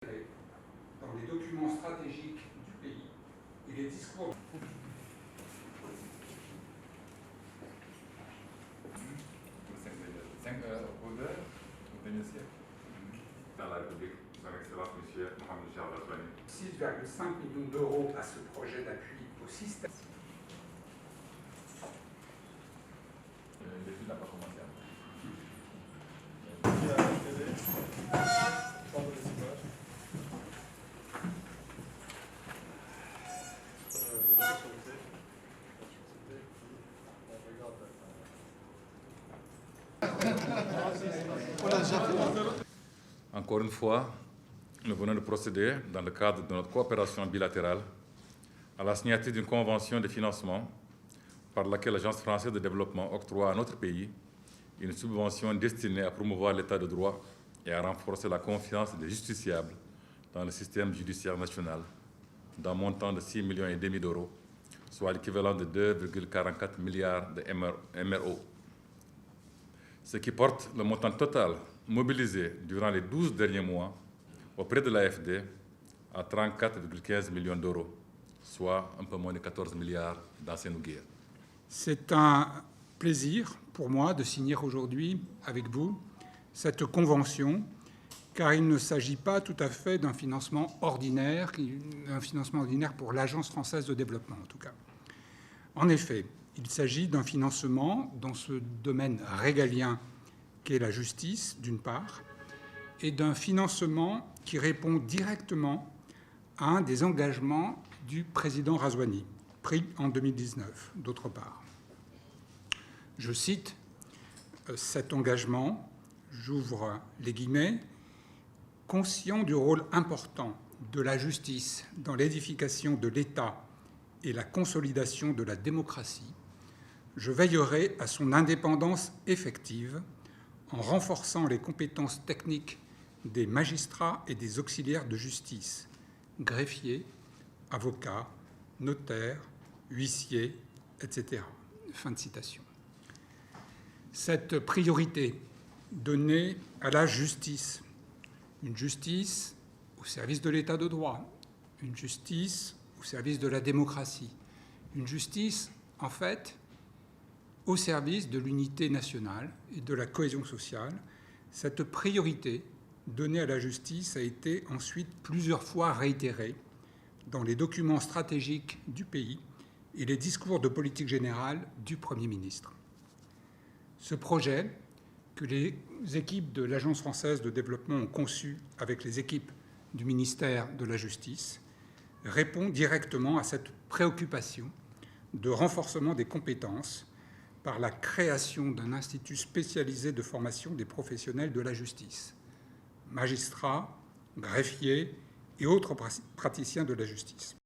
dans les documents stratégiques du pays et les discours. Dans la République, son Excellence M. Mohamed Ghazouani. 6,5 millions d'euros à ce projet d'appui au système. L'étude n'a pas commencé. Encore une fois, nous venons de procéder, dans le cadre de notre coopération bilatérale, à la signature d'une convention de financement par laquelle l'Agence française de développement octroie à notre pays une subvention destinée à promouvoir l'état de droit et à renforcer la confiance des justiciables dans le système judiciaire national, d'un montant de 6,5 millions d'euros, soit l'équivalent de 2,44 milliards de MRO. Ce qui porte le montant total mobilisé durant les 12 derniers mois auprès de l'AFD à 34,15 millions d'euros, soit un peu moins de 14 milliards d'anciennes guerres. C'est un plaisir pour moi de signer aujourd'hui avec vous cette convention, car il ne s'agit pas tout à fait d'un financement ordinaire pour l'Agence française de développement en tout cas. En effet, il s'agit d'un financement dans ce domaine régalien qu'est la justice, d'une part, et d'un financement qui répond directement à un des engagements du président Ghazouani, pris en 2019, d'autre part. Je cite cet engagement, j'ouvre les guillemets, « conscient du rôle important de la justice dans l'édification de l'État et la consolidation de la démocratie, je veillerai à son indépendance effective en renforçant les compétences techniques des magistrats et des auxiliaires de justice, greffiers, avocats, notaires, huissiers, etc. » Fin de citation. Cette priorité donnée à la justice, une justice au service de l'état de droit, une justice au service de la démocratie, une justice, en fait, au service de l'unité nationale et de la cohésion sociale. Cette priorité donnée à la justice a été ensuite plusieurs fois réitérée dans les documents stratégiques du pays et les discours de politique générale du Premier ministre. Ce projet, que les équipes de l'Agence française de développement ont conçu avec les équipes du ministère de la Justice, répond directement à cette préoccupation de renforcement des compétences par la création d'un institut spécialisé de formation des professionnels de la justice, magistrats, greffiers et autres praticiens de la justice.